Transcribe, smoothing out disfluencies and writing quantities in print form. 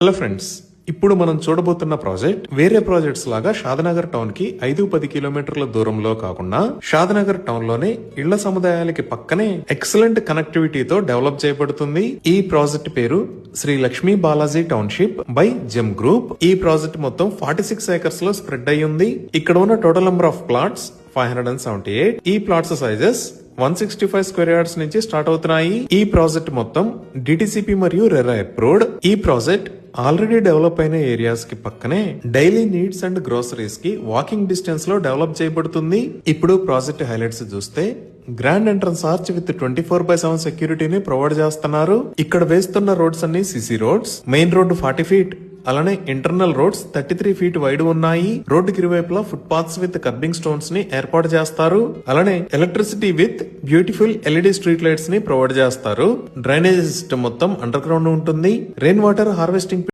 Hello friends, ఇప్పుడు మనం చూడబోతున్న project వేరే ప్రాజెక్ట్స్ లాగా షాదనగర్ టౌన్ కి 5-10 కిలోమీటర్ల దూరంలో కాకుండా షాదనగర్ టౌన్ లోనే ఇళ్ల సముదాయాలకి పక్కనే ఎక్సలెంట్ కనెక్టివిటీతో డెవలప్ చేయబడుతుంది. ఈ ప్రాజెక్ట్ పేరు Shri Lakshmi Balaji township by Gem group. ఈ ప్రాజెక్ట్ మొత్తం 46 ఏకర్స్ లో స్ప్రెడ్ అయి ఉంది. ఇక్కడ ఉన్న టోటల్ నెంబర్ ఆఫ్ ప్లాట్స్ 578. ఈ ప్లాట్స్ సైజెస్ 165 స్క్వేర్ యార్డ్స్ నుంచి స్టార్ట్ అవుతున్నాయి. ఈ ప్రాజెక్ట్ మొత్తం డిటిసిపి మరియు రెరా అప్రూవ్డ్. ఈ ప్రాజెక్ట్ ఆల్రెడీ డెవలప్ అయిన ఏరియాస్ కి పక్కనే డైలీ నీడ్స్ అండ్ గ్రోసరీస్ కి వాకింగ్ డిస్టెన్స్ లో డెవలప్ చేయబడుతుంది. ఇప్పుడు ప్రాజెక్ట్ హైలైట్స్ చూస్తే గ్రాండ్ ఎంట్రన్స్ ఆర్చ్ విత్ 24/7 సెక్యూరిటీని ప్రొవైడ్ చేస్తున్నారు. ఇక్కడ వేస్తున్న రోడ్స్ అన్ని CC roads. Main road 40 feet, అలానే ఇంటర్నల్ రోడ్స్ 33 ఫీట్ వైడ్ ఉన్నాయి. రోడ్డుకి ఇరువైపులా foot paths with kerbing stones ని ఏర్పాటు చేస్తారు. అలానే electricity with beautiful LED street lights ని ప్రొవైడ్ చేస్తారు. డ్రైనేజ్ సిస్టమ్ మొత్తం అండర్ గ్రౌండ్ ఉంటుంది. Rain water harvesting